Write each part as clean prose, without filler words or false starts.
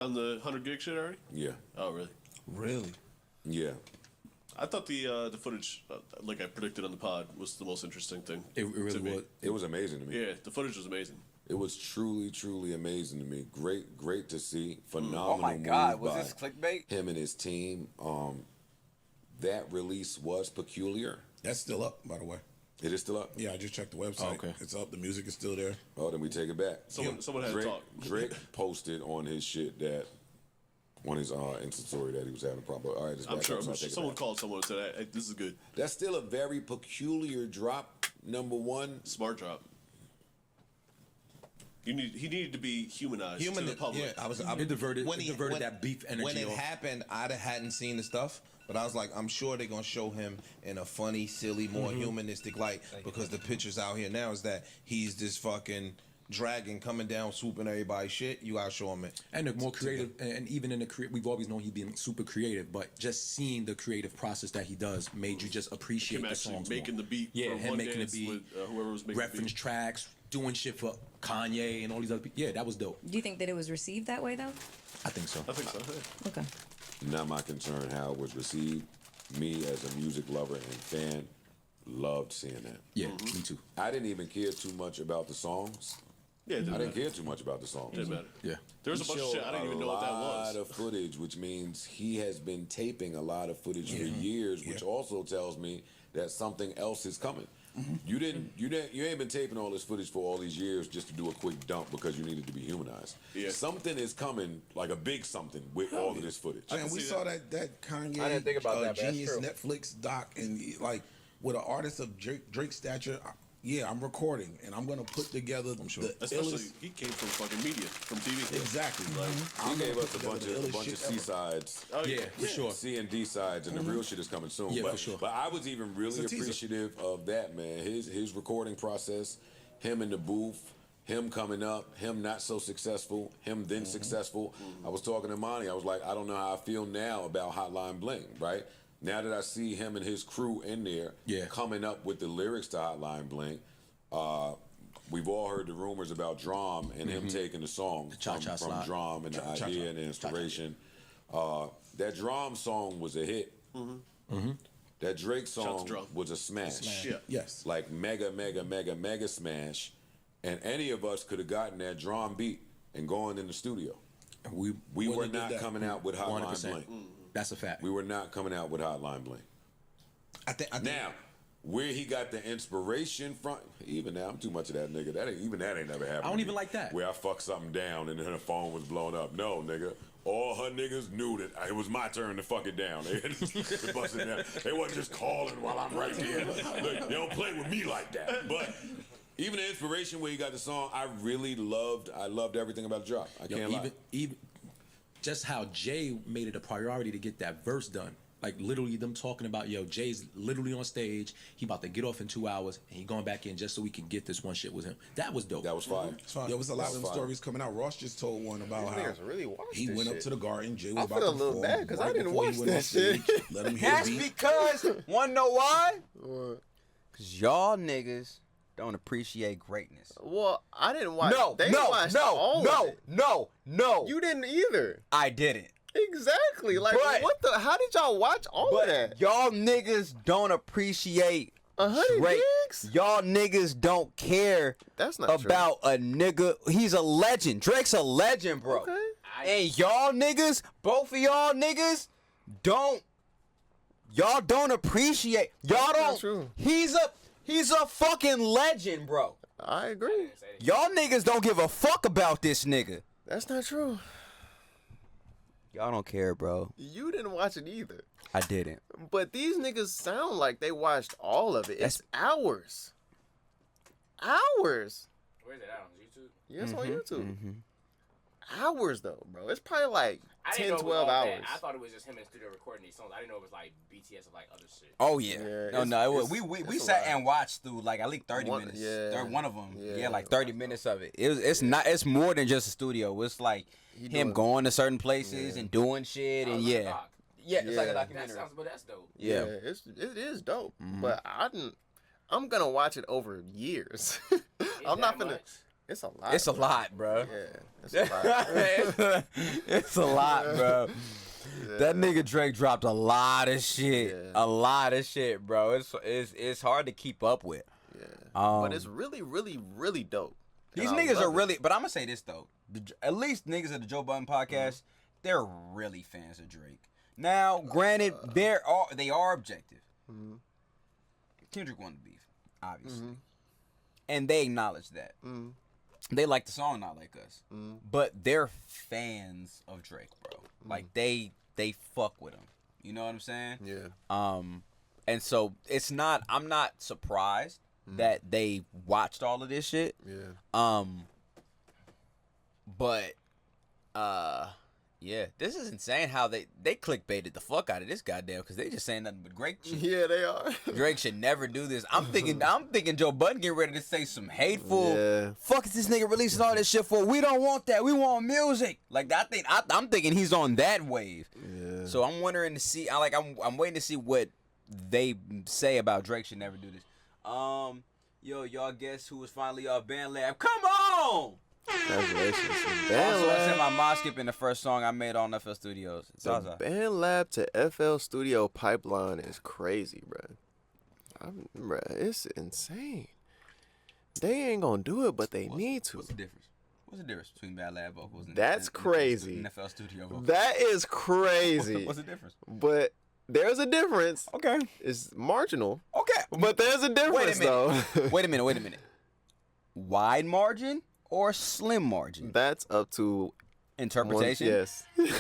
on the 100 gig shit already? Yeah. Oh, really? Really? Yeah. I thought the footage, like I predicted on the pod, was the most interesting thing. It really to me. was. It was amazing to me. Yeah, the footage was amazing. It was truly, truly amazing to me. Great to see. Phenomenal. Oh my God, move was by this clickbait? him and his team. That release was peculiar. That's still up, by the way. It is still up. Yeah, I just checked the website. Oh, okay. It's up. The music is still there. Oh, then we take it back. Someone had to Drake, talk. Drake posted on his shit that on his Insta story that he was having a problem. All right, it's I'm back sure, up, so I'm I'll sure take it someone back. called someone and said, hey, this is good. That's still a very peculiar drop. Number one. Smart drop. He needed to be humanized to the public. Yeah, It diverted that beef energy When it off. happened, I hadn't seen the stuff, but I was like, I'm sure they're gonna show him in a funny, silly, more humanistic light because the pictures out here now is that he's this fucking dragon coming down, swooping everybody's shit. You gotta show him it. And the more creative, and even in the we've always known he's been super creative, but just seeing the creative process that he does made you just appreciate Him the actually songs making more. the beat. Yeah, for him One making the Dance beat, with, whoever was making reference the beat. tracks, doing shit for Kanye and all these other people. Yeah, that was dope. Do you think that it was received that way though? I think so. I think so. Yeah. Okay. Not my concern how it was received. Me as a music lover and fan loved seeing that. Yeah, me too. I didn't even care too much about the songs. Yeah, it I didn't didn't matter. care too much about the songs. Didn't matter. Yeah. There was a He bunch of shit I didn't even know what that A lot was. of footage, which means he has been taping a lot of footage for years, which also tells me that something else is coming. You ain't been taping all this footage for all these years just to do a quick dump because you needed to be humanized. Yeah. Something is coming, like a big something, with all of this footage. Man, we see saw that Kanye I didn't think about that, but that's genius true. Netflix doc, and like with an artist of Drake stature. Yeah, I'm recording, and I'm gonna put together the Especially, illest. he came from fucking media, from TV. Exactly. He gave us a bunch of C sides. Oh, Yeah, for sure. C and D sides, and the real shit is coming soon. Yeah, but, for sure. But I was even really It's a teaser. appreciative of that, man. His recording process, him in the booth, him coming up, him not so successful, him then successful. I was talking to Monty. I was like, I don't know how I feel now about Hotline Bling, right? Now that I see him and his crew in there, coming up with the lyrics to Hotline Bling. We've all heard the rumors about Drum and him taking the song Cha-Cha from Slide. Drum and the idea and the inspiration. That Drum song was a hit. That Drake Shout out song to Drum. was a smash. Yeah. Yes. Like mega smash. And any of us could have gotten that Drum beat and gone in the studio. We We were wouldn't have not did that. coming out with Hotline 100%. Bling. That's a fact. We were not coming out with Hotline Bling. I think Now, where he got the inspiration from, even now, I'm too much of that nigga. That ain't never happened. I don't to even me, like that. Where I fucked something down and then her phone was blown up. No, nigga. All her niggas knew that it was my turn to fuck it down. They had to bust it down. They wasn't just calling while I'm right there. Look, they don't play with me like that. But even the inspiration where he got the song, I loved everything about the drop. I can't lie. Even just how Jay made it a priority to get that verse done. Like literally them talking about, Jay's literally on stage. He about to get off in 2 hours, and he going back in just so we can get this one shit with him. That was dope. That was fire. there was a lot of them fire. stories coming out. Ross just told one about These how niggas really watched he this went up shit. to the garden. Jay was I about feel to a little perform. bad 'cause I Right didn't before he watch went on that shit. stage, let him hear That's the beat. because, wanna know why? Because y'all niggas don't appreciate greatness. Well, I didn't watch. No, they watched all of it. no. You didn't either. I didn't. Exactly. Like, But- what the? How did y'all watch all of But that? y'all niggas don't appreciate 100 Drake. gigs? Y'all niggas don't care That's not true. about a nigga. He's a legend. Drake's a legend, bro. Okay. And y'all niggas, both of y'all niggas, y'all don't appreciate. Y'all That's not don't. true. He's a fucking legend, bro. I agree. Y'all niggas don't give a fuck about this nigga. That's not true. Y'all don't care, bro. You didn't watch it either. I didn't. But these niggas sound like they watched all of it. It's hours. Hours. Where's it out on YouTube? Yes, on YouTube. Hours though, bro. It's probably like I 10, didn't know it was 12 all that. hours. I thought it was just him in the studio recording these songs. I didn't know it was like BTS or like other shit. Oh yeah. Yeah, No, it was. it's- We it's a sat lot. and watched through like at least 30 One- minutes. yeah. One of them. Yeah. Yeah, like 30 minutes of it. It's not. It's more than just a studio. It's like him doing- going to certain places and doing shit Oh, and it's like a yeah. doc. Yeah, it's like a Yeah. That documentary. sounds, but that's dope. Yeah. it is dope. But I'm gonna watch it over years. I'm not that gonna. much? It's a lot. It's a lot, bro. Yeah, it's a lot. It's a lot, bro. That nigga Drake dropped a lot of shit. Yeah. A lot of shit, bro. It's hard to keep up with. Yeah. Um, But it's really, really, really dope. And These I niggas love are it. really, but I'm gonna say this though. At least niggas at the Joe Budden podcast, they're really fans of Drake. Now, granted, they are objective. Kendrick won the beef, obviously, and they acknowledge that. They like the song, not like us, but they're fans of Drake, bro. Like they fuck with him. You know what I'm saying? Yeah. And so it's not. I'm not surprised that they watched all of this shit. Yeah. But yeah, this is insane how they clickbaited the fuck out of this goddamn because they just saying nothing but Drake shit. Yeah, they are. Drake should never do this. I'm thinking Joe Budden getting ready to say some hateful. Yeah. Fuck is this nigga releasing all this shit for? We don't want that. We want music. Like that. I'm thinking he's on that wave. Yeah. So I'm wondering to see. I'm waiting to see what they say about Drake should never do this. Yo, y'all guess who was finally off Band Lab? Come on! Congratulations. Also, I sent my mod skip in the first song I made on FL Studios. The Band Lab to FL Studio pipeline is crazy, bro. It's insane. They ain't gonna do it, but they need to. What's the difference? What's the difference between Bad Lab vocals and That's crazy. and FL Studio vocals? That is crazy. What's the difference? But there's a difference. Okay. It's marginal. Okay. But there's a difference, though. Wait a minute. Wide margin or slim margin? That's up to Interpretation? Yes. I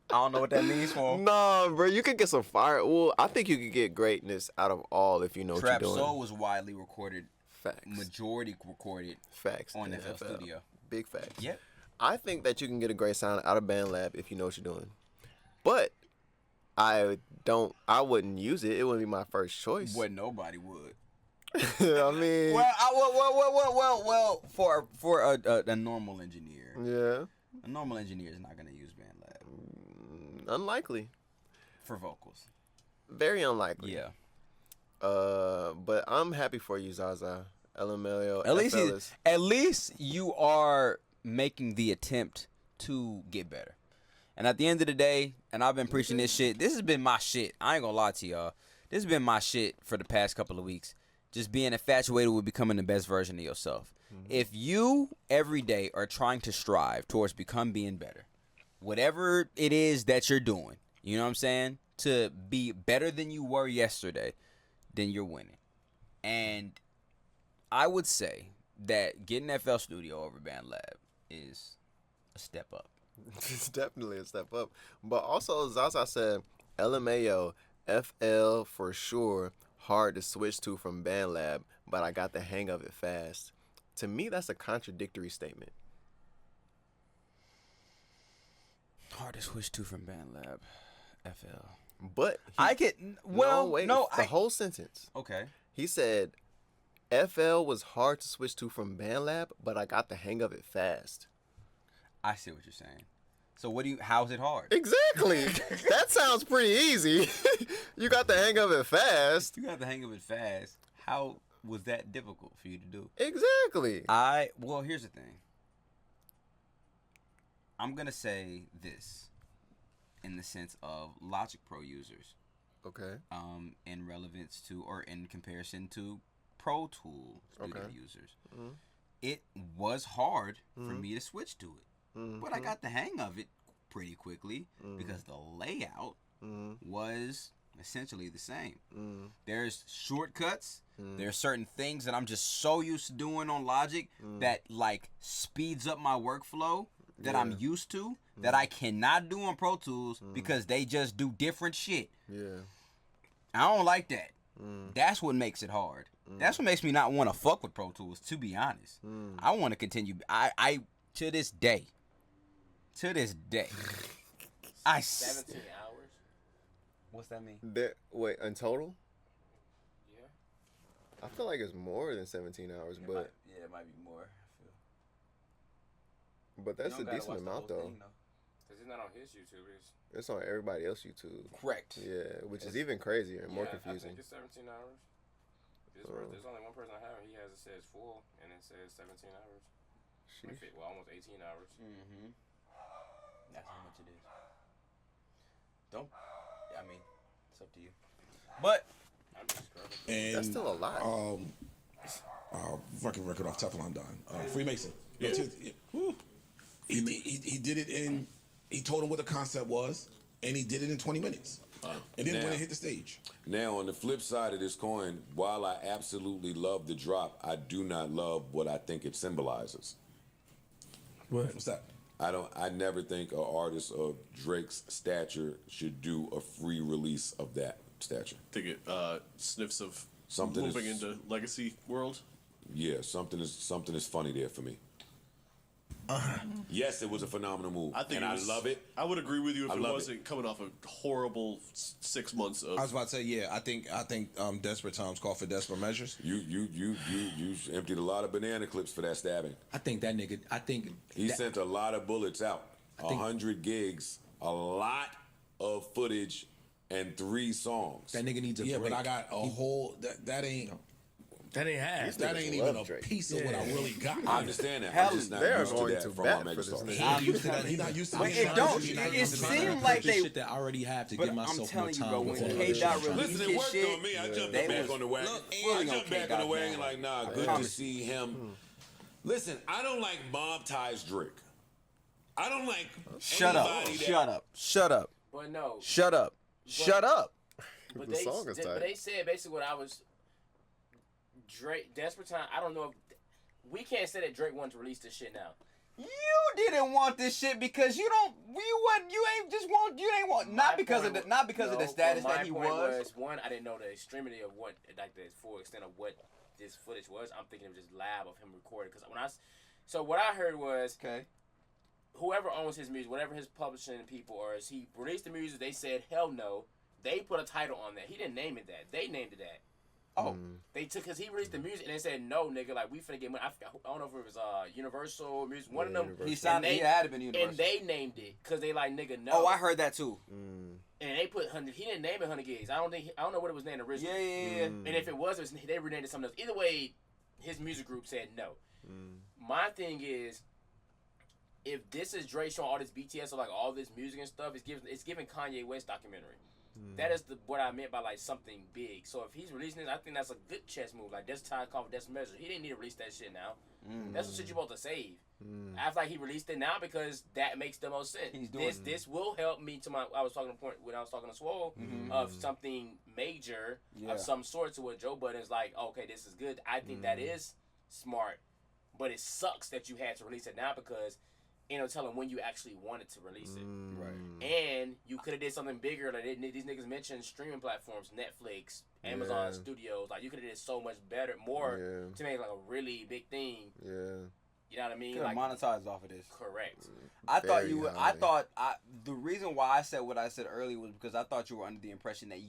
don't know what that means for. No, bro, you could get some fire. Well, I think you could get greatness out of all if you know Trap what you're doing. Soul was widely recorded, Facts. majority recorded Facts. on in FL Studio. Big facts. Yep. I think that you can get a great sound out of Band Lab if you know what you're doing. But I wouldn't use it. It wouldn't be my first choice. What nobody would. I mean, Well, for a normal engineer. yeah, A normal engineer is not going to use Band Lab unlikely. for vocals. Very unlikely. Yeah. But I'm happy for you, Zaza. LMLO. At least you are making the attempt to get better. And at the end of the day, and I've been preaching this shit. This has been my shit. I ain't gonna lie to y'all. This has been my shit for the past couple of weeks. Just being infatuated with becoming the best version of yourself. If you every day are trying to strive towards being better, whatever it is that you're doing, you know what I'm saying? To be better than you were yesterday, then you're winning. And I would say that getting FL Studio over Band Lab is a step up. It's definitely a step up. But also, Zaza said LMAO, FL for sure, hard to switch to from Band Lab, but I got the hang of it fast. To me, that's a contradictory statement. Hard to switch to from Band Lab, FL. But I get the whole sentence. Okay. He said FL was hard to switch to from Band Lab, but I got the hang of it fast. I see what you're saying. So how's it hard? Exactly. That sounds pretty easy. You got the hang of it fast. You got the hang of it fast. How was that difficult for you to do? Exactly. Well, here's the thing. I'm going to say this in the sense of Logic Pro users. Okay. In relevance to or in comparison to Pro Tool studio users. Mm-hmm. It was hard for me to switch to it. But I got the hang of it pretty quickly because the layout was essentially the same. There's shortcuts. There's certain things that I'm just so used to doing on Logic that like speeds up my workflow that I'm used to that I cannot do on Pro Tools because they just do different shit. Yeah. I don't like that. That's what makes it hard. That's what makes me not want to fuck with Pro Tools, to be honest. I want to continue. I to this day, I 17 hours? What's that mean? Wait, in total? Yeah. I feel like it's more than 17 hours, but it might be more. but that's a decent amount though. Because it's not on his YouTube. It's on everybody else's YouTube. Correct. Yeah, which is even crazier and more confusing. I think it's 17 hours. There's only one person I have. He has it says full, and it says 17 hours. Well, almost 18 hours. Mm-hmm. That's how much it is. Don't. I mean, it's up to you. But I'm just scrubbing. And That's still a lot. fucking record off Teflon Don. Freemason. Yeah. Whew. He did it in. He told him what the concept was, and he did it in 20 minutes. And then when it hit the stage. Now, on the flip side of this coin, while I absolutely love the drop, I do not love what I think it symbolizes. What's that? I never think an artist of Drake's stature should do a free release of that stature. Think it sniffs of Something moving is- into legacy world. Yeah, something is funny there for me. Yes, it was a phenomenal move, I think and it was, I love it. I would agree with you if I it love wasn't coming off a horrible 6 months of. I was about to say, yeah, I think desperate times call for desperate measures. You emptied a lot of banana clips for that stabbing. I think that nigga. He sent a lot of bullets out. think- 100 gigs, a lot of footage, and 3 songs. that nigga needs a Yeah, break. but I got a whole. That ain't. That ain't half. That ain't even a Drake. piece of what I really got. I understand that. Hell, I'm just not they are used to going that to from bat my for this megastar. nigga. He not used to that. He not used to But being it signed. don't. He not It used to being seemed signed. like the they. shit that I already have to But give I'm myself telling you, more bro, time. when before K. the Dot shit. released Listen, it his worked shit, on me. I jumped they back was on the wagon. fully I on jumped back K. on the Dot wagon now. like, nah, I good to promise see him. Listen, I don't like mob ties Drake. I don't like Shut up. anybody that- Shut up. Shut up. But no. Shut up. Shut up. But The they, song is but tight. they said basically what I was. Drake, Desperate Time. I don't know if we can't say that Drake wanted to release this shit now. You didn't want this shit because you ain't want not because of the status my that he point was. one, I didn't know the extremity of what, like the full extent of what this footage was. I'm thinking it was just lab of him recording. Because so what I heard was Okay. whoever owns his music, whatever his publishing people or is he released the music, they said hell no. They put a title on that. He didn't name it that. They named it that. Oh. They took because he released the music and they said no, nigga. Like we finna get money. I don't know if it was Universal Music, one of them. Universal. He signed. He had to been Universal. And they named it because they like nigga no. Oh, I heard that too. And they put 100. He didn't name it 100 gigs. I don't know what it was named originally. Yeah. And if it was they renamed it something else. Either way, his music group said no. My thing is, if this is Drake showing all this BTS or like all this music and stuff, it's giving Kanye West documentary. That is what I meant by like something big. So if he's releasing this, I think that's a good chess move. Like that's time called for desperate measure. He didn't need to release that shit now. That's the shit you supposed to save. I feel like he released it now because that makes the most sense. He's doing This will help me to I was talking to point when I was talking to Swole of something major of some sort to what Joe Budden is like. Okay, this is good. I think that is smart, but it sucks that you had to release it now because. Ain't no telling when you actually wanted to release it. Right. And you could have did something bigger. Like these niggas mentioned streaming platforms, Netflix, Amazon Studios. Like you could have did so much better, more to make like a really big thing. Yeah. You know what I mean? Could have Like monetized off of this. correct. I thought Very you would. highly. The reason why I said what I said earlier was because I thought you were under the impression that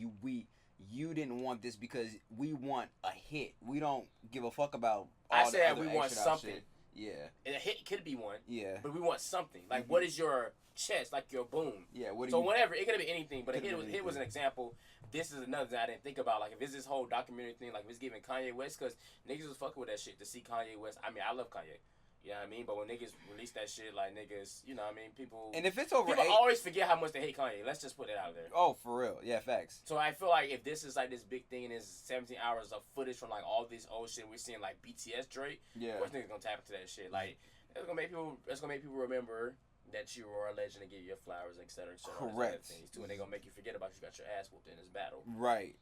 you didn't want this because we want a hit. We don't give a fuck about. I all the said other we want extra something. shit. Yeah. And a hit could be one. Yeah. But we want something. Like what is your chest? Like your boom. Yeah. What do So you? whatever, it could have been anything, but a Could've hit been was an anything. example. This is another thing I didn't think about. Like if it's this whole documentary thing, like if it's giving Kanye West, because niggas was fucking with that shit to see Kanye West. I mean, I love Kanye. You know what I mean? But when niggas release that shit, like niggas, you know what I mean? People And if it's over people 8, always forget how much they hate Kanye. Let's just put it out there. oh, for real. Yeah, facts. So I feel like if this is like this big thing and it's 17 hours of footage from like all this old shit we're seeing like BTS Drake, Yeah. of course niggas gonna tap into that shit. Like it's gonna make people remember that you are a legend and give you your flowers, et cetera, et cetera. Correct. Things too, and they gonna make you forget about you got your ass whooped in this battle. Right.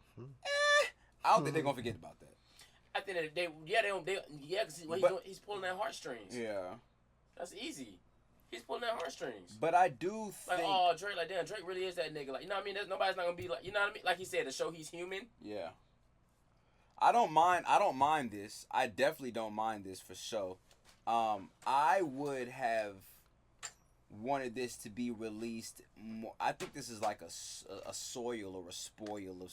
I don't think they're gonna forget about that. I think that because he's pulling that heartstrings. Yeah. That's easy. He's pulling that heartstrings. But I do Like, think. oh, Drake, like, damn, Drake really is that nigga. Like, you know what I mean? Nobody's not gonna be like, you know what I mean? Like he said, to show he's human. Yeah. I don't mind this. I definitely don't mind this for sure. I would have wanted this to be released more. I think this is like a soil or a spoil of.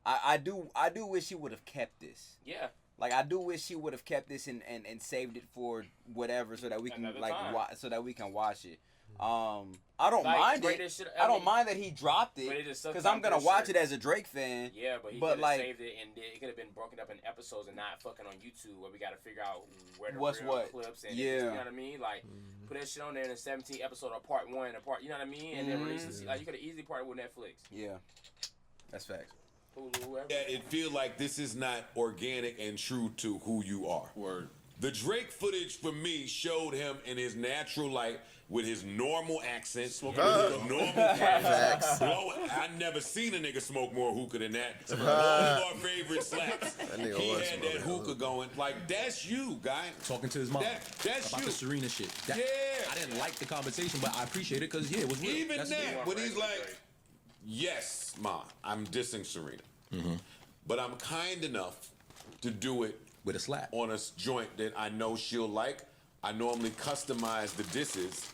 I do wish he would have kept this. Yeah. Like I do wish he would have kept this and saved it for whatever so that we can Another like time. so that we can watch it. I don't Like, mind it. greatest shit- I don't mean, mind that he dropped but it it just because sometimes I'm gonna there's watch shit- it as a Drake fan. Yeah, but he But, could have like- saved it, and it could have been broken up in episodes and not fucking on YouTube, where we got to figure out where the What's real what. clips and Yeah. you know what I mean. Like put that shit on there in a 17 episode of part 1 or part, you know what I mean, and then release it. Like you could have easily partnered with Netflix, Yeah, that's facts. Hulu, whoever. Yeah, it feel like this is not organic and true to who you are. Word. The Drake footage for me showed him in his natural light with his normal accent, normal Facts. blowing. I never seen a nigga smoke more hookah than that. One of our favorite slaps. nigga He was had that smoking hookah going. Like, that's you, guy. Talking to his mom That's about you. the Serena shit. That- Yeah. I didn't like the conversation, but I appreciate it because it was real. Even That's that, when he's Right, like, right. yes, Ma, I'm dissing Serena. But I'm kind enough to do it with a slap. on a joint that I know she'll like. I normally customize the disses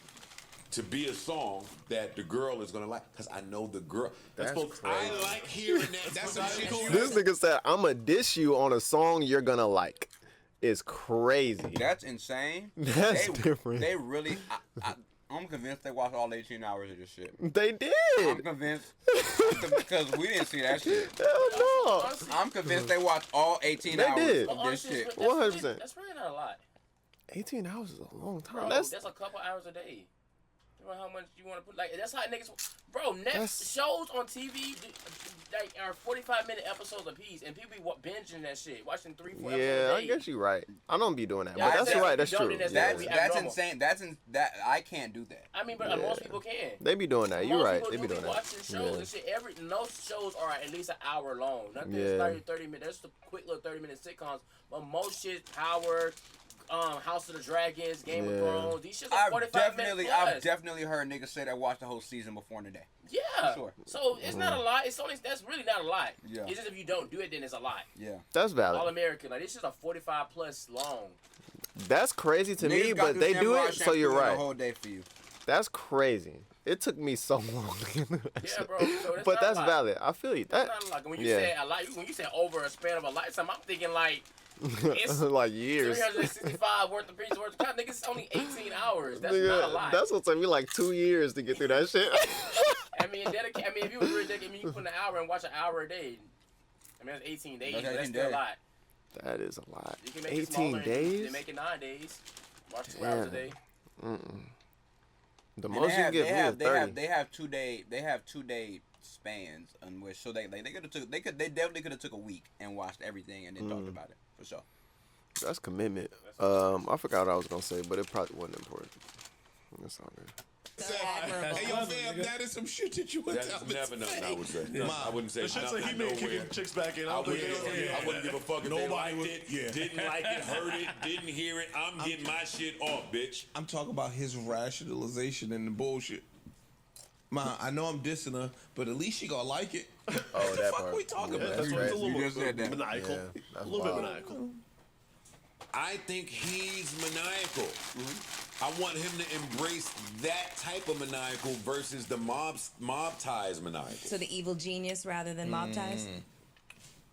to be a song that the girl is gonna like, because I know the girl. That's folks, crazy. I like hearing that. That's some shit you This nigga said, "I'ma diss you on a song you're gonna like." It's crazy. That's insane. That's they, different. They really. I'm convinced they watched all 18 hours of this shit. They did. I'm convinced because we didn't see that shit. Hell no. Honestly, I'm convinced they watched all 18 They hours did. of this honestly, shit. that's 100%. really- That's really not a lot, 18 hours is a long time. bro. That's That's a couple hours a day. You know how much you want to put? Like that's how niggas, bro. That's- Shows on TV like are 45-minute episodes a piece, and people be binging that shit, watching 3-4 yeah. episodes a I day. guess you're right. I don't be doing that, Yeah, but that's exactly. right. That's You don't true. do that. Yeah. We That's abnormal. insane. That I can't do that. I mean, but most people can. They be doing that. You're Most right. people They be do doing that. watching shows and shit. Most shows are at least an hour long. Nothing Yeah. is 30 minutes. There's the quick little 30-minute sitcoms, but most shit, Power, House of the Dragons, Game of Yeah. Thrones, these shits are 45 minutes plus. I've definitely heard niggas say that watched the whole season before today. Yeah. Sure. So it's not a lot. That's really not a lot. Yeah. It's just if you don't do it, then it's a lot. Yeah. That's All valid. American, like this is a 45 plus long. That's crazy to me, Niggas got but through they do Samurai it, so you're Champloo in right. A whole day for you. That's crazy. It took me so long to get through that Yeah, shit. bro. So that's But not that's a lot. valid. I feel you. That, Not like when you yeah. say a lot, when you say over a span of a lifetime, I'm thinking like it's like years. 365 worth of pieces worth of content. Niggas, it's only 18 hours. That's Nigga, not a lot. that's what took me like 2 years to get through that shit. I mean, if you was really dedicated, you put an hour and watch an hour a day. I mean, that's 18 days. That's But that's 18 still a days. lot. That is a lot. You can make it smaller 18 and days? They make it 9 days. Watch 2 hours a Damn. day. The And most you can get me is 30. they have 2-day spans on which so they definitely could have took a week and watched everything and then talked about it for sure. That's commitment. I forgot what I was gonna say, but it probably wasn't important. That's all good. Hey, yo, fam, that is some shit that you would tell That's me. never nothing I would say. I wouldn't say The shit nothing. that he I made know kicking where. chicks back in. I wouldn't give a fuck if they Nobody liked would- it, yeah. didn't like it, heard it, didn't hear it. I'm getting my shit off, bitch. I'm talking about his rationalization and the bullshit. Ma, I know I'm dissing her, but at least she gonna like it. Oh, what the that fuck part. we talking Yeah, about? that's It's a crazy. little You just said that. maniacal. Yeah, that's a little bit wild. maniacal. I think he's maniacal. I want him to embrace that type of maniacal versus the mob ties maniacal. So the evil genius rather than mob ties.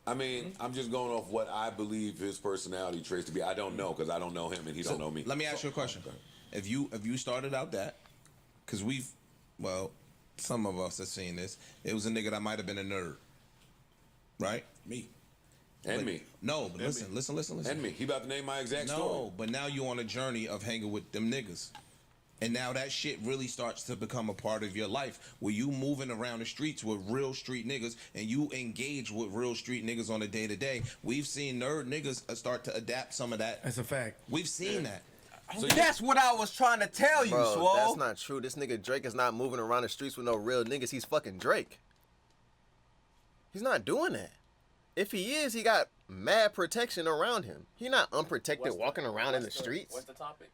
I mean, I'm just going off what I believe his personality traits to be. I don't know because I don't know him and he don't know me. Let me ask you a question. If you started out that, because some of us have seen this. It was a nigga that might have been a nerd, right? Me. And me. No, but listen. And me. He about to name my exact No, story. but now you on a journey of hanging with them niggas. And now that shit really starts to become a part of your life where you moving around the streets with real street niggas and you engage with real street niggas on a day to day. We've seen nerd niggas start to adapt some of that. That's a fact. We've seen that. So That's what I was trying to tell you, Bro, Swole. that's not true. This nigga Drake is not moving around the streets with no real niggas. He's fucking Drake. He's not doing that. If he is, he got mad protection around him. He not unprotected walking around in the streets. What's the topic?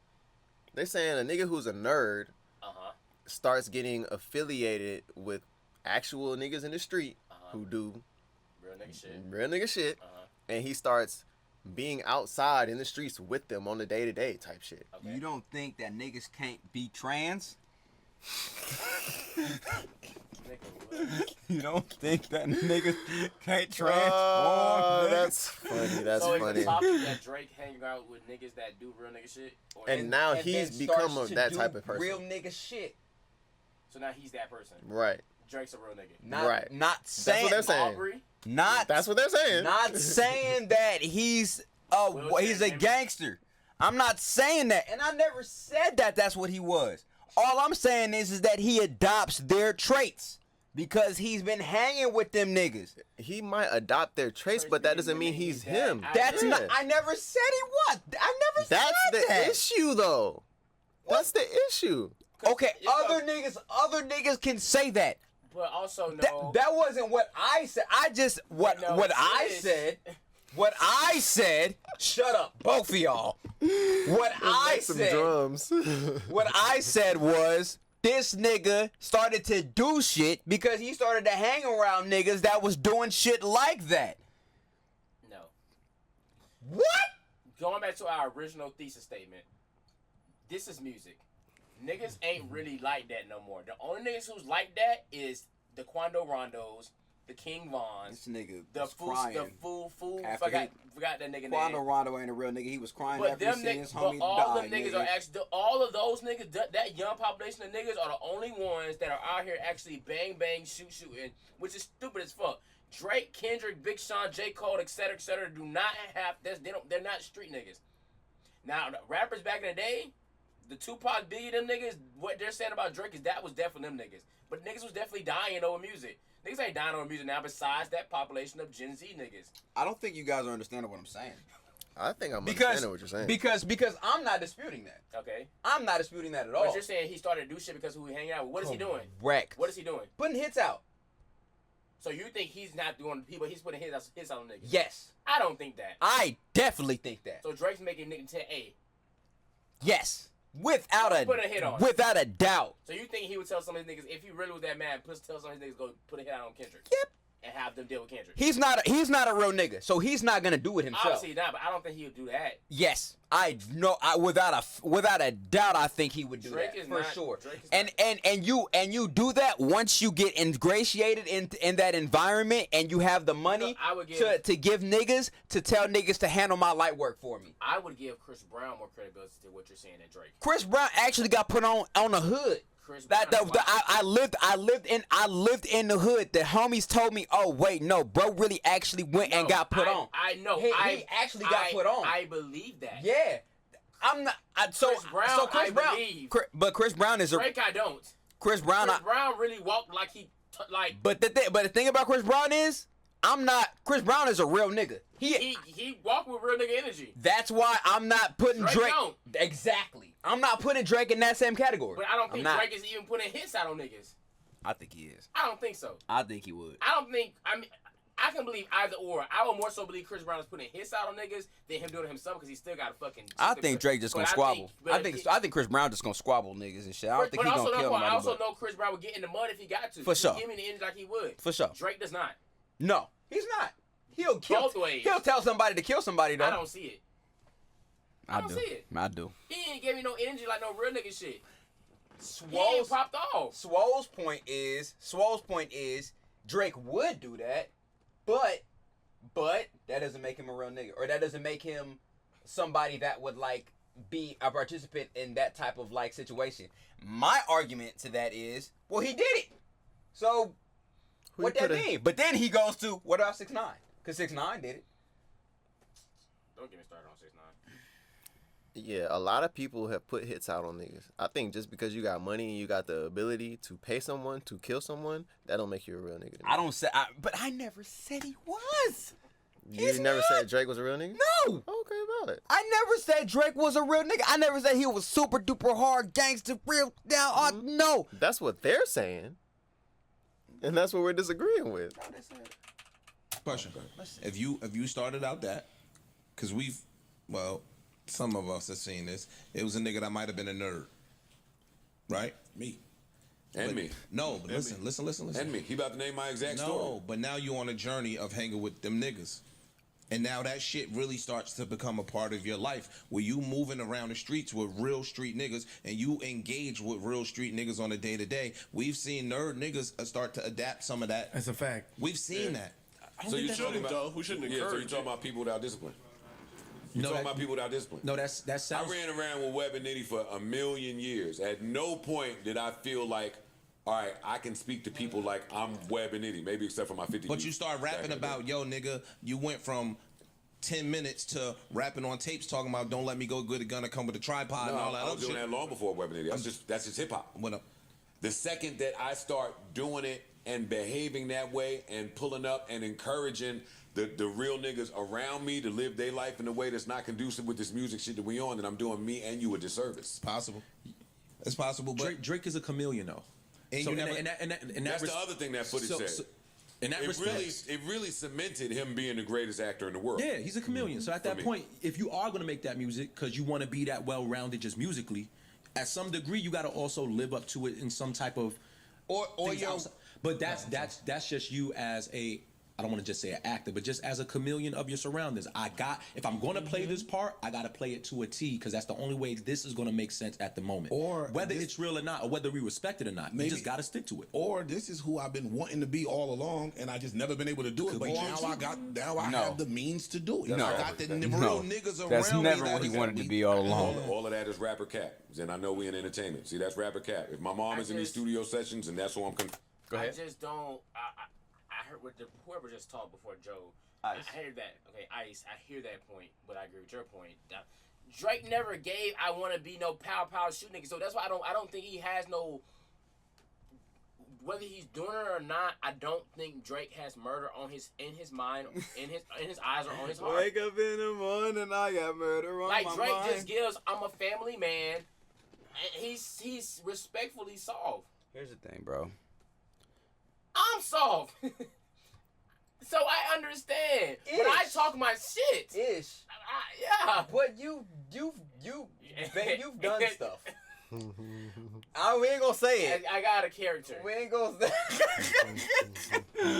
They saying a nigga who's a nerd Uh-huh. starts getting affiliated with actual niggas in the street who do Real nigga shit. and he starts being outside in the streets with them on the day-to-day type shit. Okay. You don't think that niggas can't be trans? You don't think that niggas can't transform? Oh, nigga? that's funny. That's so funny. it's the topic that Drake hanging out with niggas that do real nigga shit? Or And now then he's starts become to that do type of person. Real nigga shit. So now he's that person. Right. Drake's a real nigga. Not saying. That's what they're saying. Aubrey, That's what they're saying. Not saying that he's a gangster. I'm not saying that, and I never said that that's what he was. All I'm saying is that he adopts their traits because he's been hanging with them niggas. He might adopt their traits, but that doesn't mean he's him. That's not. I never said he was. I never said that. That's the issue, though. That's the issue. Okay, other niggas can say that. but also no. That wasn't what I said. I just what I said. What I said. Shut up, both of y'all. What I said. Drums. What I said was this nigga started to do shit because he started to hang around niggas that was doing shit like that. No. What? Going back to our original thesis statement, this is music. Niggas ain't really like that no more. The only niggas who's like that is the Quando Rondos, the King Vons, This nigga the was crying. the fool. After Forgot that nigga Quando name. Rondo ain't a real nigga. He was crying But after them he seen niggas, his but homie all die. them niggas nigga. are actually, all of those niggas, that young population of niggas are the only ones that are out here actually bang bang shooting, which is stupid as fuck. Drake, Kendrick, Big Sean, J. Cole, etc., do not have this. They're not street niggas. Now, the rappers back in the day, the Tupac, Biggie, them niggas, what they're saying about Drake is that was definitely them niggas. But niggas was definitely dying over music. Niggas ain't dying over music now besides that population of Gen Z niggas. I don't think you guys are understanding what I'm saying. I think I'm understanding what you're saying. Because I'm not disputing that. Okay? I'm not disputing that at all. But you're saying he started to do shit because who he hanging out with. What is he doing? Correct. What is he doing? Putting hits out. So you think he's not doing people, he's putting hits on niggas? Yes. I don't think that. I definitely think that. So Drake's making niggas say, hey. Yes. Without Put a hit on. Without a doubt. So you think he would tell some of his niggas, if he really was that mad, tell some of his niggas go put a hit out on Kendrick? Yep. And have them deal with Kendrick? He's not a real nigga, so he's not gonna do it himself. Obviously not, but I don't think he would do that. Yes, I know. Without a doubt, I think he would do Drake that is for not, sure. Drake is And you do that once you get ingratiated in that environment and you have the money I would give, to give niggas to tell niggas to handle my light work for me. I would give Chris Brown more credibility to what you're saying than Drake. Chris Brown actually got put on the hood. I lived in the hood. The homies told me, oh wait, no, bro really actually went and got put on. I know. He actually got put on. I believe that. Yeah. I'm not. Chris Brown. Believe. But Chris Brown is a. Drake, I don't. Chris Brown. Chris Brown really walked like he like. But the thing about Chris Brown is, I'm not. Chris Brown is a real nigga. He walked with real nigga energy. That's why I'm not putting Drake. Don't. Exactly. I'm not putting Drake in that same category. But I don't think Drake is even putting hits out on niggas. I think he is. I don't think so. I think he would. I don't think. I mean, I can believe either or. I would more so believe Chris Brown is putting hits out on niggas than him doing it himself because he still got a fucking. I think Drake just gonna squabble. I think Chris Brown just gonna squabble niggas and shit. I don't think he's gonna kill nobody. I also know Chris Brown would get in the mud if he got to. For sure. Give me the energy like he would. For sure. Drake does not. No, he's not. He'll kill. Both ways. He'll tell somebody to kill somebody though. I don't see it. I don't see it. I do. He ain't give me no energy like no real nigga shit. He Swole's ain't popped off. Swole's point is Drake would do that, but that doesn't make him a real nigga, or that doesn't make him somebody that would like be a participant in that type of like situation. My argument to that is, well, he did it. So what that mean? But then he goes to what about 6ix9ine? Because 6ix9ine did it. Don't get me started on 6ix9ine. Yeah, a lot of people have put hits out on niggas. I think just because you got money and you got the ability to pay someone to kill someone, that don't make you a real nigga. I don't say, but I never said he was. You never said Drake was a real nigga? No. Okay about it. I never said Drake was a real nigga. I never said he was super duper hard gangster real down. No. That's what they're saying. And that's what we're disagreeing with. Question: If you started out that, because some of us have seen this. It was a nigga that might have been a nerd, right? Me. And me. No, but listen. And me. He about to name my exact story. No, but now you on a journey of hanging with them niggas. And now that shit really starts to become a part of your life where you moving around the streets with real street niggas and you engage with real street niggas on a day-to-day. We've seen nerd niggas start to adapt some of that. That's a fact. We've seen that. So you talking shouldn't, about, though. We shouldn't encourage so you talking about people without discipline. You talking about people without discipline. No, that sounds. I ran around with Webb and Nitty for a million years. At no point did I feel like all right, I can speak to people like I'm Webb and Itty, maybe except for my 50. But you start rapping about, yo, nigga, you went from 10 minutes to rapping on tapes talking about don't let me go good, gonna come with a tripod and all that I was other doing shit. that long before Webb and Itty. That's just hip hop. What up? The second that I start doing it and behaving that way and pulling up and encouraging the real niggas around me to live their life in a way that's not conducive with this music shit that we on, then I'm doing me and you a disservice. Possible. It's possible, but Drake is a chameleon though. And So you in never- that- in that- in that That's res- the other thing that footage so- said. so- in that It respect, really cemented him being the greatest actor in the world. yeah, he's a chameleon. So at that me. point, if you are going to make that music because you want to be that well-rounded just musically, at some degree you got to also live up to it in some type of or things yo, outside. But that's just you as a, I don't want to just say an actor, but just as a chameleon of your surroundings. If I'm going to play this part, I got to play it to a T because that's the only way this is going to make sense at the moment. Or whether this- it's real or not, or whether we respect it or not, Maybe- you just got to stick to it. Or this is who I've been wanting to be all along, and I just never been able to do it. Could But be now I No. have the means to do it. No. I got the No. real niggas around That's me. never that what he is- wanted to be all along. All of that is rapper cap. And I know we in entertainment. See, that's rapper cap. If my mom is in these just- studio sessions, and that's who I'm. Go ahead. I just don't. I heard what whoever just talked before Joe. Ice. I heard that. Okay, Ice. I hear that point, but I agree with your point. Drake never gave "I want to be no pow shoot nigga," so that's why I don't think he has no. Whether he's doing it or not, I don't think Drake has murder in his mind, in his eyes, or on his heart. Wake up in the morning, I got murder on Like my Drake mind. just gives, I'm a family man, and he's respectfully soft. Here's the thing, bro. I'm soft. So I understand. When I talk my shit. Ish. Yeah. But you've done stuff. We ain't gonna say it. I got a character. We ain't gonna say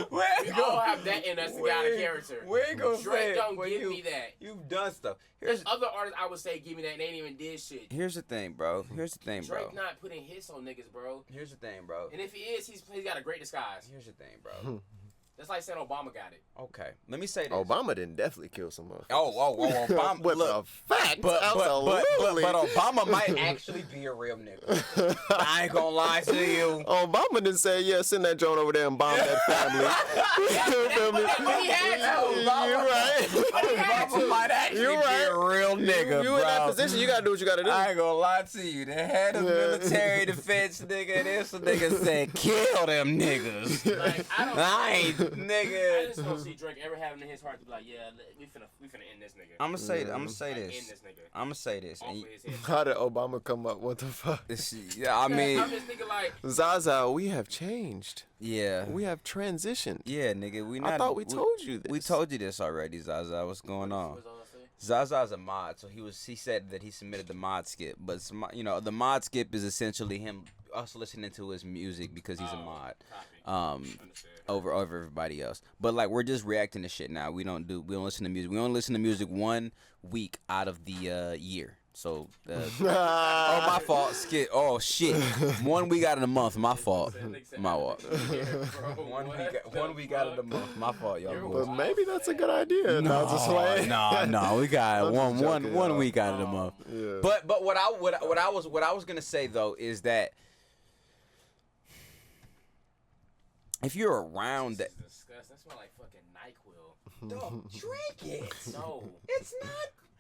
We all have that in us to got a character. We ain't gonna say Drake it. don't but give me that. You've done stuff. There's other artists I would say give me that and they ain't even did shit. Here's the thing, bro. Here's the thing, bro. Drake not putting hits on niggas, bro. Here's the thing, bro. And if he is, he's got a great disguise. Here's the thing, bro. That's like saying Obama got it. Okay, let me say this. Obama didn't definitely kill some motherfuckers. Oh, Obama. With look, a fact, but absolutely. but Obama might actually be a real nigga. I ain't gonna lie to you. Obama didn't say, yeah, send that joint over there and bomb that family. You feel me? But he had to. You're right. Obama might actually You're be right. a real nigga, You bro. in that position, you gotta do what you gotta do. I ain't gonna lie to you. The head of military defense nigga, this nigga said, kill them niggas. Like, I ain't, I nigga. just don't see Drake ever having in his heart to be like, yeah, we finna end this nigga. I'm gonna say Like, this. end this nigga. I'm gonna say this. Off And of his head. How did Obama come up? What the fuck? yeah, I mean, I'm just thinking like, Zaza, we have changed. yeah. We have transitioned. Yeah, nigga, we not. I thought we told you this. We told you this already, Zaza. What's going on? what's all I say? Zaza's a mod, so he said that he submitted the mod skip, but the mod skip is essentially us listening to his music because he's a mod, Understood. over everybody else. But like we're just reacting to shit now. We don't listen to music. We only listen to music 1 week out of the year. So, oh my fault. Skip. Oh shit. 1 week out of the month. My fault. My fault. One week out of the month. My fault, y'all. But maybe that's a good idea. No, just like No, we got I'm just joking, one y'all. week out of the month. Yeah. But what I was gonna say though is that if you're around that, This is disgusting. That smell like fucking NyQuil. don't drink it. No. It's not.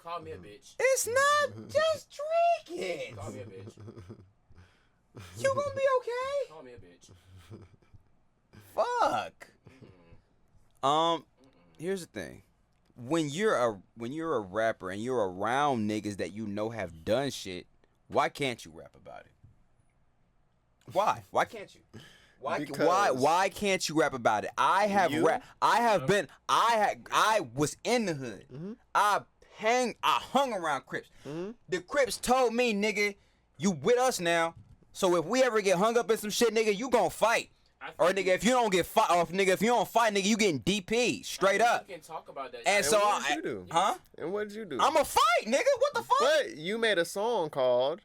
Call me a bitch. It's not. Just drink it. Call me a bitch. You gonna be okay? Call me a bitch. Fuck. Here's the thing. When you're a rapper and you're around niggas that you know have done shit, why can't you rap about it? Why? Why can't you? Why can't you rap about it? I was in the hood. Mm-hmm. I hung around Crips. Mm-hmm. The Crips told me, nigga, you with us now. So if we ever get hung up in some shit, nigga, you gonna fight. Or nigga, if you don't get fight, or nigga, if you don't fight, nigga, you getting DP straight up. You can talk about that. And so what did you do? huh? And what did you do? I'm a fight, nigga. What the fuck? But you made a song called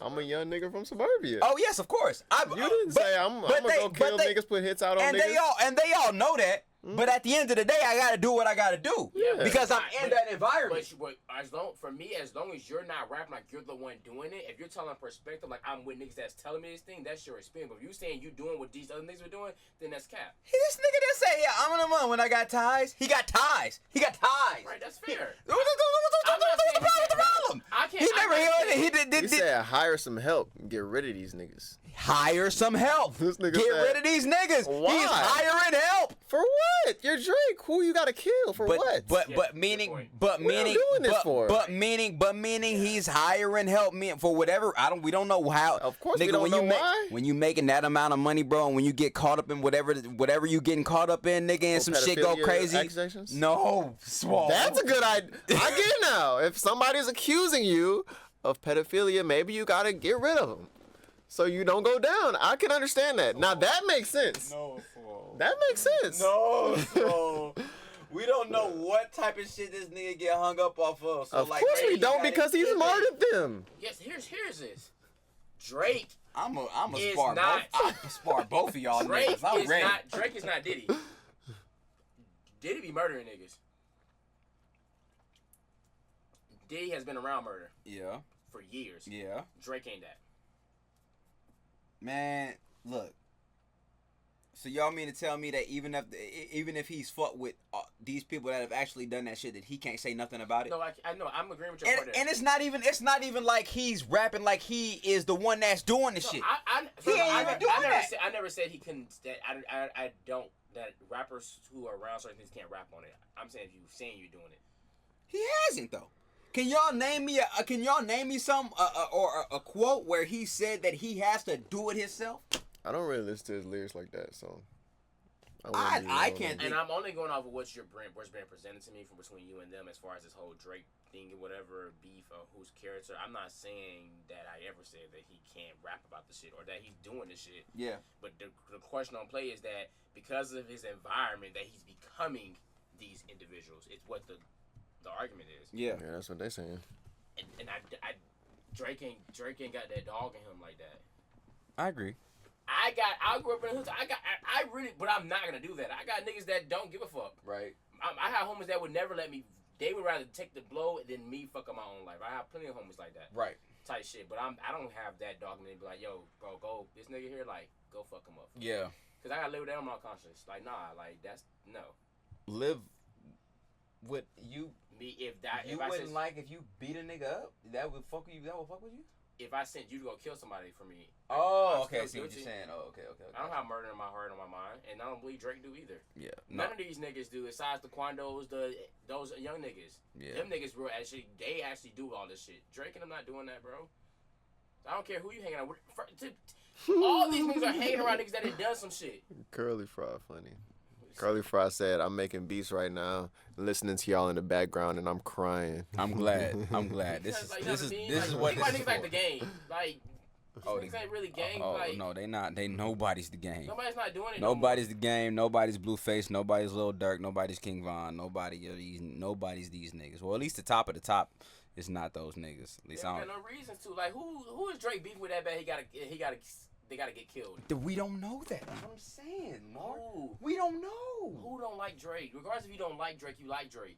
"I'm a Young Nigga from Suburbia." Oh yes, of course. You didn't say I'm gonna go kill niggas, put hits out on and niggas. they all know that. But at the end of the day, I gotta do what I gotta do because I'm in that environment. But as long as you're not rapping like you're the one doing it, if you're telling perspective like I'm with niggas that's telling me this thing, that's your experience. But if you saying you doing what these other niggas were doing, then that's cap. This nigga that say, yeah, I'm on the run when I got ties. He got ties. Right, that's fair. What's the problem? I can't. He never. He He did. said hire some help. Get rid of these niggas. Hire some help. This Get nigga said- rid of these niggas. Why? He's hiring help. For what? You're Drake. Who you gotta kill for what? But Yeah, meaning good point. but What are meaning you doing this for? but meaning he's hiring help for whatever. We don't know how. Of course nigga, we don't when know you why. when you making that amount of money, bro, and when you get caught up in whatever you getting caught up in, nigga, and some shit go pedophilia crazy. accusations? No, Swole. That's a good idea. I get it now. If somebody's accusing you of pedophilia, maybe you gotta get rid of them so you don't go down. I can understand that. Now that makes sense. No, Swole. That makes sense. No, Swole. We don't know what type of shit this nigga get hung up off of. So Of like, course we hey, don't you gotta because he's get murdered them. Yes, here's this. Drake I'm a is spar not- both. I spar both of y'all Drake niggas. I'm is ready. not Drake is not Diddy. Diddy be murdering niggas. Diddy has been around murder Yeah, for years. yeah. Drake ain't that. Man, look. So y'all mean to tell me that even if he's fucked with these people that have actually done that shit, that he can't say nothing about it? No, I know. I'm agreeing with your part there. And it's not even like he's rapping like he is the one that's doing the shit. He ain't even doing that. I never said he couldn't. That I don't. That rappers who are around certain things can't rap on it. I'm saying if you saying you're doing it. He hasn't though. Can y'all name me some or a quote where he said that he has to do it himself? I don't really listen to his lyrics like that, so I can't And I'm only going off of what's being presented to me from between you and them as far as this whole Drake thing or whatever beef or whose character. I'm not saying that I ever said that he can't rap about the shit or that he's doing the shit. Yeah. But the question on play is that because of his environment that he's becoming these individuals. It's what the argument is. Yeah. Yeah, that's what they're saying. And Drake ain't got that dog in him like that. I agree. I grew up in the hood. I really, but I'm not gonna do that. I got niggas that don't give a fuck. Right. I have homies that would never let me. They would rather take the blow than me fuck up my own life. I have plenty of homies like that. Right. Type shit. But I don't have that dog in me. Be like, yo, bro, go this nigga here, like, go fuck him up. Yeah. Cause I gotta live with that on my conscience. Like, nah, like that's no. Live with you. Me if You I wouldn't said, like if you beat a nigga up. That would fuck with you. That would fuck with you. if I sent you to go kill somebody for me. Oh, I'm okay. I still see what you're guilty. saying. Oh, okay. I don't have murder in my heart or my mind, and I don't believe Drake do either. Yeah. None of these niggas do, besides the Quandos, those young niggas. Yeah. Them niggas real actually, they actually do all this shit. Drake and them not doing that, bro. I don't care who you hanging out with. All these niggas are hanging around niggas that have done some shit. Curly Fry funny. Curly Fry said, "I'm making beats right now, listening to y'all in the background, and I'm crying." I'm glad. I'm glad. This is what this is niggas like the for. game. Like, Oh, niggas ain't really gang. Oh like, no, they not. They nobody's the game. nobody's not doing it. Nobody's the game. Nobody's Blueface. Nobody's Lil Durk. Nobody's King Von. Nobody's these niggas. Well, at least the top of the top is not those niggas. At least There I ain't don't. no reasons to. Like, who is Drake beef with that bad? They gotta get killed. We don't know that. That's what I'm saying, Mark. Who? We don't know. Who don't like Drake? Regardless if you don't like Drake, you like Drake.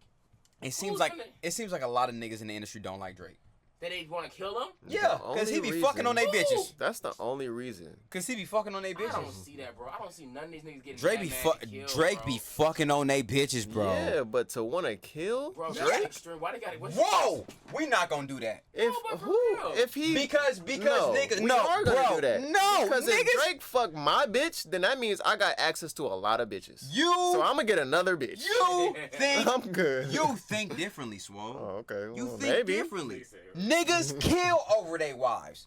It seems Who's like gonna- a lot of niggas in the industry don't like Drake. That they want to kill him? Yeah, because he be fucking on they bitches. That's the only reason. Because he be fucking on they I don't bitches. see that, bro. I don't see none of these niggas getting Drake that be mad killed, Drake bro. be fucking on they bitches, bro. Yeah, but to want to kill Bro, that's Drake? extreme. Why they got it? Whoa, we not gonna do that. If but for who? real. If he Because no, niggas, we no, are gonna bro, do that. no, because niggas, if Drake fuck my bitch, then that means I got access to a lot of bitches. So I'm gonna get another bitch. You think I'm good. you think differently, Swole. Oh, okay. Well, You think maybe. differently. Niggas kill over their wives.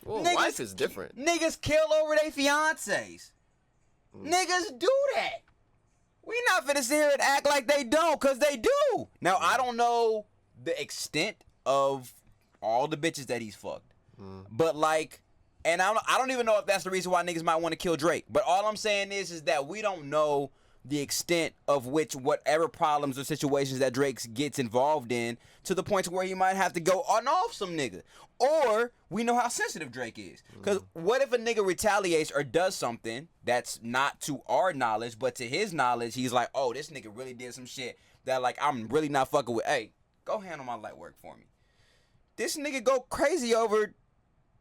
Well, Niggas- life is different. Niggas kill over their fiancés. Niggas do that. We not finna sit here and act like they don't, cause they do. Now I don't know the extent of all the bitches that he's fucked, but like, and I don't even know if that's the reason why niggas might want to kill Drake. But all I'm saying is that we don't know the extent of which whatever problems or situations that Drake gets involved in, to the point to where he might have to go on off some nigga. Or we know how sensitive Drake is. Because what if a nigga retaliates or does something that's not to our knowledge, but to his knowledge, he's like, oh, this nigga really did some shit that, like, I'm really not fucking with. Hey, go handle my light work for me. This nigga go crazy over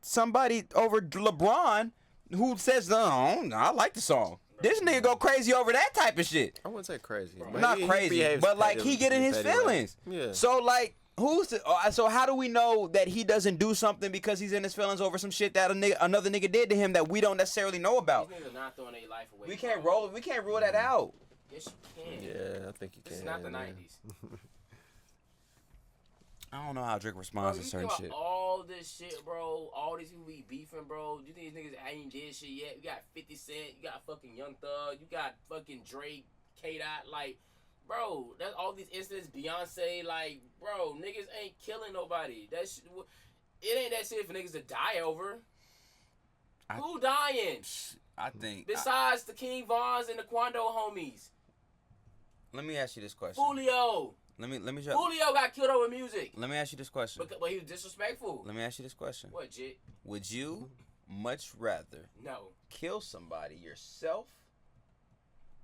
somebody, over LeBron, who says, no, I like the song. This nigga go crazy over that type of shit. I wouldn't say crazy. But Not he crazy, behaves but like petty- he get in his petty way. feelings. Yeah. So like, so how do we know that he doesn't do something because he's in his feelings over some shit that another nigga did to him that we don't necessarily know about? These niggas are not throwing their life away. We can't rule that out. Yes, you can. Yeah, I think you can. This is not the yeah. 90s. I don't know how Drake Bro, responds you to certain think shit. about all this shit, bro. All these people be beefing, bro. You think these niggas ain't did shit yet? You got 50 Cent, you got fucking Young Thug, you got fucking Drake, K-Dot, like, bro, that's all these incidents, Beyonce, like, bro, niggas ain't killing nobody. That shit, it ain't that shit for niggas to die over. Who dying? I think. Besides the King Vons and the Quando homies. Let me ask you this question. Julio. Let me Julio got killed over music. Let me ask you this question. But he was disrespectful. Let me ask you this question. What, Jit? Would you much rather No. kill somebody yourself,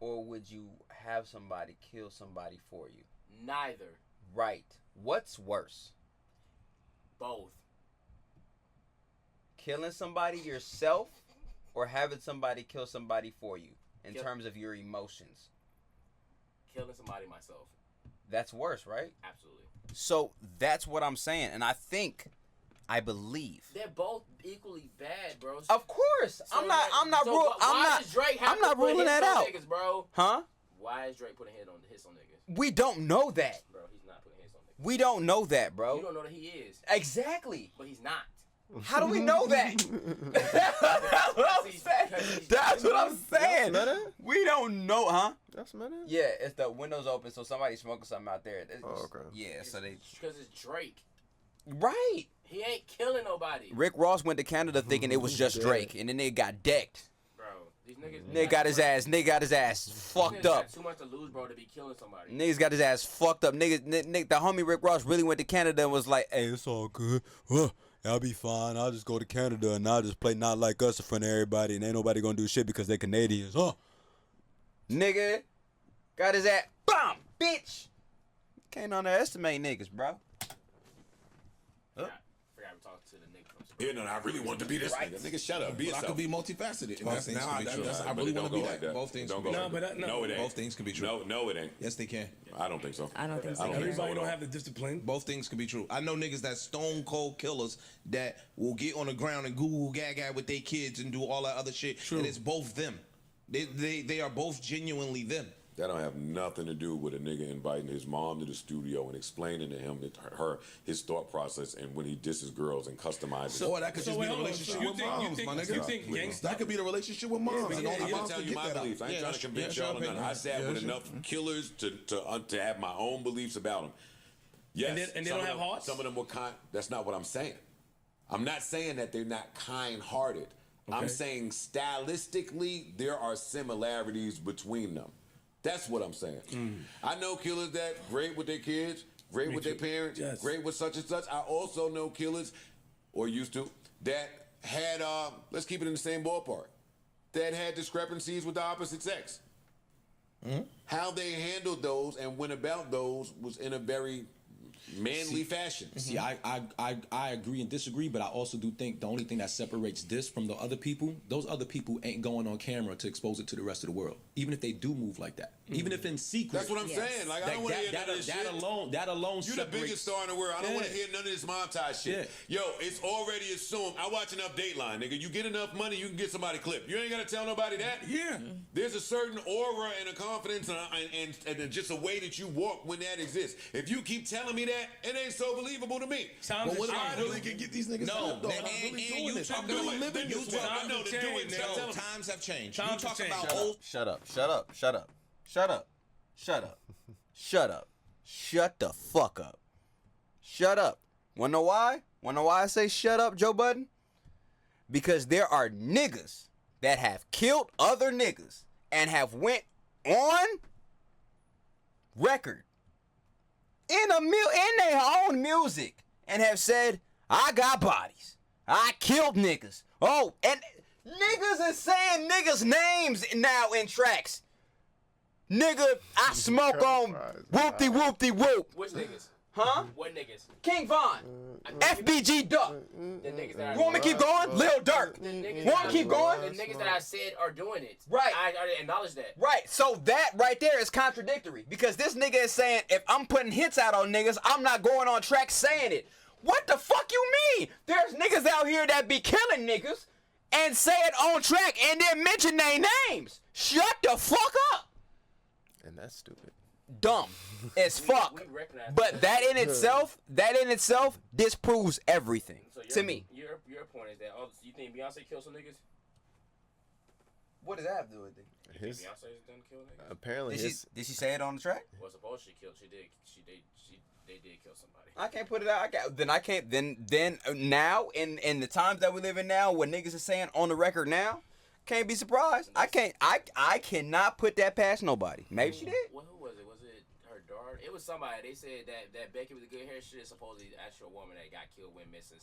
or would you have somebody kill somebody for you? Neither. Right. What's worse? Both. Killing somebody yourself, or having somebody kill somebody for you in Kill- terms of your emotions? Killing somebody myself. That's worse, right? Absolutely. So that's what I'm saying, and I believe. They're both equally bad, bro. Of course, So I'm not why does Drake have I'm to not put ruling hits that on out. niggas, bro? Huh? Why is Drake putting hits on niggas? We don't know that. Bro, he's not putting hits on niggas. We don't know that, bro. You don't know that he is, Exactly. but he's not. How do we know that? That's what I'm saying. That's what I'm saying. Meta? We don't know, huh? That's meta? Yeah, it's the windows open, so somebody's smoking something out there. Oh, okay. Yeah, so they. Because it's Drake. Right. He ain't killing nobody. Rick Ross went to Canada thinking it was just Drake, and then they got decked. Bro, these niggas. Nigga got his ass fucked Niggas up. got too much to lose, bro, to be killing somebody. Niggas got his ass fucked up. Nigga, the homie Rick Ross really went to Canada and was like, "Hey, it's all good. I'll be fine. I'll just go to Canada and I'll just play Not Like Us in front of everybody, and ain't nobody gonna do shit because they Canadians, huh?" Nigga got his ass, BAM, bitch. Can't underestimate niggas, bro. Forgot we talked to the nigga from Yeah, no, I really want to be this nigga. Nigga, shut up. Be But I yourself. could be multifaceted. And that's things now can be true. I But really it want don't to be go that. like that. Both things Don't can go be like true. that. No, it ain't. Both things can be true. No, it ain't. Yes, they can. I don't think so. I don't think so. I don't think so Everybody at don't all. have the discipline. Both things can be true. I know niggas that stone cold killers that will get on the ground and Google gaga with their kids and do all that other shit. True. And it's both them. They are both genuinely them. That don't have nothing to do with a nigga inviting his mom to the studio and explaining to him his thought process, and when he disses girls and customizes. Or that could just be wait, the hold on. relationship So you with think- moms, my nigga. you think gangsta- That could be the relationship with moms. but and yeah, all the yeah, moms tell could you get my that out. beliefs. I ain't trying to convince y'all or nothing. I sat with enough killers to have my own beliefs about them. Yes, And they some don't of have them- hearts? Some of them were kind. That's not what I'm saying. I'm not saying that they're not kind-hearted. I'm Okay. saying stylistically there are similarities between them. That's what I'm saying. I know killers that great with their kids, great with their parents, Yes. great with such and such. I also know killers, or used to, that had, let's keep it in the same ballpark, that had discrepancies with the opposite sex. How they handled those and went about those was in a very manly fashion. See, I agree and disagree, but I also do think the only thing that separates this from the other people, those other people ain't going on camera to expose it to the rest of the world. Even if they do move like that. Even if in secret. That's what I'm saying. Like, I don't want to hear none of this shit. That alone You the biggest star in the world. I don't want to hear none of this montage shit. Yo, it's already assumed. I watch enough Dateline, nigga. You get enough money, you can get somebody clipped. You ain't got to tell nobody that. Yeah. There's a certain aura and a confidence and just a way that you walk when that exists. If you keep telling me that, it ain't so believable to me. Times But have what if I changed. really can get these niggas No, out, though? and I'm really you doing this. talk I'm really about- living you this talk- way. I know the Times doing. have Stop changed. telling me. Times have changed. Times You have talk changed. about Shut old. Shut up. Shut up. Shut up. Shut up. Shut up. Shut up. Shut the fuck up. Shut up. Wanna know why? Wanna know why I say shut up, Joe Budden? Because there are niggas that have killed other niggas and have went on record in their own music and have said, I got bodies. I killed niggas. Oh, and niggas is saying niggas' names now in tracks. Nigga, I smoke on whoopty whoopty whoop. Which niggas? Huh? What niggas? King Von. FBG Duck. The niggas that You want me to keep going? Lil Durk. The niggas Want that to keep going? The niggas that I said are doing it. Right. I already acknowledge that. Right, so that right there is contradictory because this nigga is saying if I'm putting hits out on niggas, I'm not going on track saying it. What the fuck you mean? There's niggas out here that be killing niggas and say it on track and then mention their names. Shut the fuck up. And that's stupid. Dumb as fuck. We recognize But that in itself disproves everything So to me. Your point is that you think Beyonce killed some niggas? What does that have to do with it? His, Beyonce's done kill niggas? apparently, his, Did she say it on the track? Well, suppose she killed. They did kill somebody. I can't put it out. I can't. Then now in the times that we live in now, what niggas are saying on the record now, can't be surprised. I can't. I cannot put that past nobody. Maybe she did. Well, who was it? Was it her daughter? It was somebody. They said that Becky with the good hair shit is supposedly the actual woman that got killed when missing.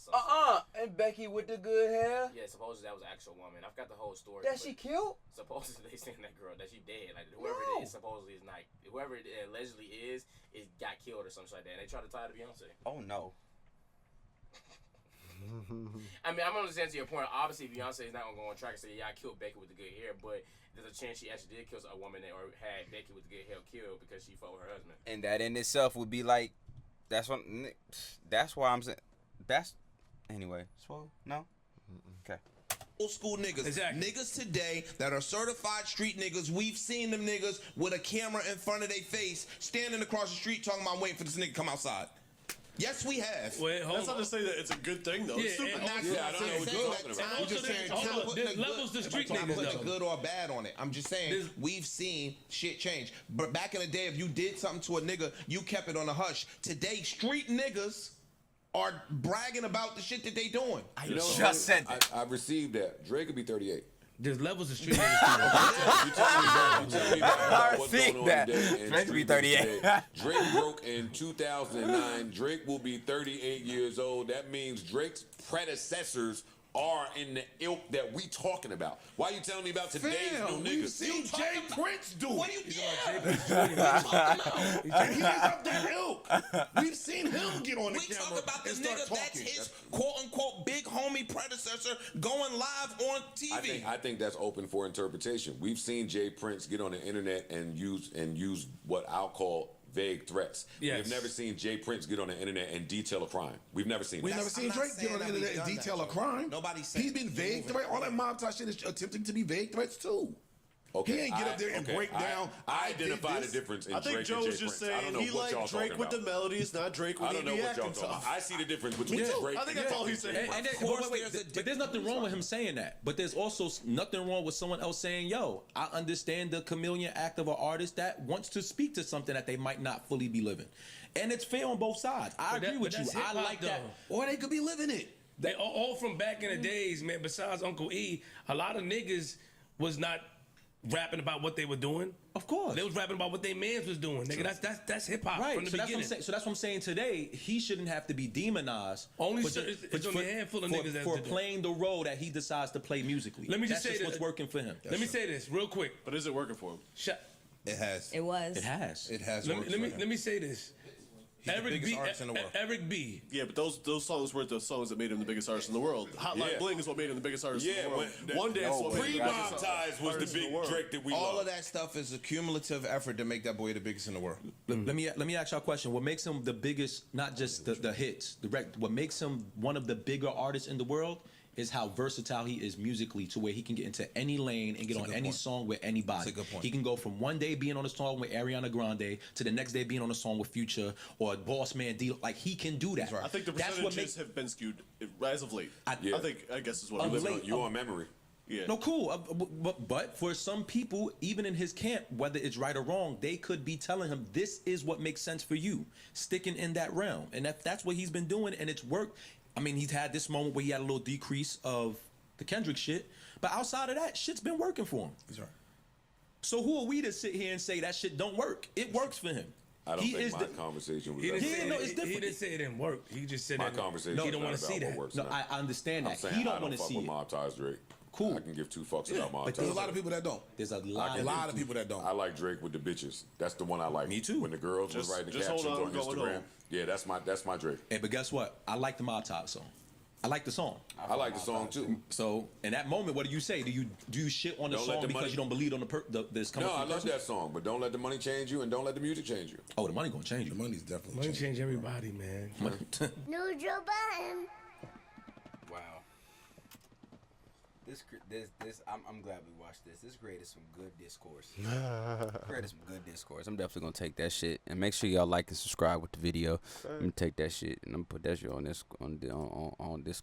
And Becky with the good hair. Yeah, supposedly that was an actual woman. I forgot the whole story. That she killed. Supposedly they saying that girl that she dead. Like whoever No. it is supposedly is not. Whoever it allegedly is got killed or something like that. And they try to tie it to Beyonce. Oh no. I mean, I'm understanding to your point. Obviously, Beyonce is not gonna go on track and say, "Yeah, I killed Becky with the good hair," but there's a chance she actually did kill a woman that or had Becky with the good hair killed because she fought with her husband. And that in itself would be like, that's why I'm saying, anyway. Swole? No. Okay. Old school niggas. Exactly. Niggas today that are certified street niggas. We've seen them niggas with a camera in front of their face standing across the street talking about waiting for this nigga to come outside. Yes, we have. Wait, hold That's not on. to say that it's a good thing, though. It's Yeah, stupid. and also- I don't know what you're talking about. I'm just saying, Hold I'm on, putting there's the levels to street I'm niggas, putting the though. good or bad on it. I'm just saying, There's- we've seen shit change. But back in the day, if you did something to a nigga, you kept it on the hush. Today, street niggas are bragging about the shit that they doing. You know, just said that. I received that. Drake could be 38. There's levels to street niggas. You tell me about what's received going on that. today. and Drake will be street 38. today. Drake broke in 2009. Drake will be 38 years old. That means Drake's predecessors are in the ilk that we talking about. Why you telling me about today's new We've niggas? seen Jay Prince do What it. do you And he's up that ilk. We've seen him get on the We camera talk about the and start nigga talking. that's his quote-unquote big homie predecessor going live on TV. I think that's open for interpretation. We've seen Jay Prince get on the internet and use what I'll call vague threats. Yes. We've never seen Jay Prince get on the internet and detail a crime. We've never seen We've that. never seen I'm not Drake get saying on the that we've internet and done detail that, a crime. Nobody's saying He's been that. vague threat. All that mob type shit is attempting to be vague threats too. Okay, He ain't get up there and break down. I think identify the this- difference in I think Drake Joe and Jay was just Prince. I don't saying know he what y'all liked Drake talking with the about. melodies, not Drake when I he don't know be what y'all acting talking about. tough. I see the difference between Yeah. Drake. I think that's all he's saying. And then, but there's nothing wrong with him saying that. But there's also nothing wrong with someone else saying, "Yo, I understand the chameleon act of an artist that wants to speak to something that they might not fully be living," and it's fair on both sides. I agree with you. that's I hip-hop, like that. though. Or they could be living it. They all from back in the days, man. Besides Uncle E, a lot of niggas was not rapping about what they were doing. Of course. They was rapping about what they mans was doing, nigga. That's hip hop Right, from the so that's, what beginning. I'm saying, so that's what I'm saying today. He shouldn't have to be demonized. Only for so- just- it's only a handful of for, niggas that for do that. playing the role that he decides to play musically. Let me just That's say what's that- working for him. Let me say this real quick. But is it working for him? It has. It was. It has. It has. Let worked me for him. let me say this. He's the biggest artist in the world. Eric B. Yeah, but those songs weren't the songs that made him the biggest artist in the world. Hotline Yeah. Bling is what made him the biggest artist Yeah, in the world. when- One Dance is what made him the Pre-Mob biggest Ties was the artist in big world. Drake that we All love. of that stuff is a cumulative effort to make that boy the biggest in the world. Let me ask y'all a question. What makes him the biggest, not just the hits, what makes him one of the bigger artists in the world is how versatile he is musically, to where he can get into any lane and get on any song with anybody. That's a good point. He can go from one day being on a song with Ariana Grande to the next day being on a song with Future or Boss Man D. Like, he can do that. I think the That's what percentages makes have been skewed as of late. I guess is what Of I'm late. You on memory. Yeah. No, cool. But for some people, even in his camp, whether it's right or wrong, they could be telling him, this is what makes sense for you, sticking in that realm. And that's what he's been doing, and it's worked. I mean, he's had this moment where he had a little decrease of the Kendrick shit, but outside of that, shit's been working for him. He's right. So who are we to sit here and say that shit don't work? It works for him. I don't He think is my the- conversation was He ever didn't, Yeah, say no, it, it's he different. didn't say it didn't work. He just said my that conversation. he is don't not want to about see what that. works No, or not. I understand I'm that. saying He I don't don't want to fuck see with it. Mob Ties Drake. Cool. I can give two fucks about Mob but There's Ties. a lot of people that don't. There's a lot. A lot of people that don't. I like Drake with the bitches. That's the one I like. Me too. When the girls was Just- writing the just hold captions on, on I'm going Instagram. home. Yeah, that's my Drake. Hey, but guess what? I like the Mob Top song. I like the song. I like the song too. So in that moment, what do you say? Do you shit on the Don't let song the because money- you don't believe on this coming No, I from the love person? that song, but don't let the money change you, and don't let the music change you. Oh, the money gonna change The you. money's definitely Money changing. change everybody, man. No Joe Biden. Wow. I'm glad we watched this. This created some good discourse. Created some good discourse. I'm definitely gonna take that shit and make sure y'all like and subscribe with the video. I'm gonna take that shit and I'm gonna put that shit on Instagram.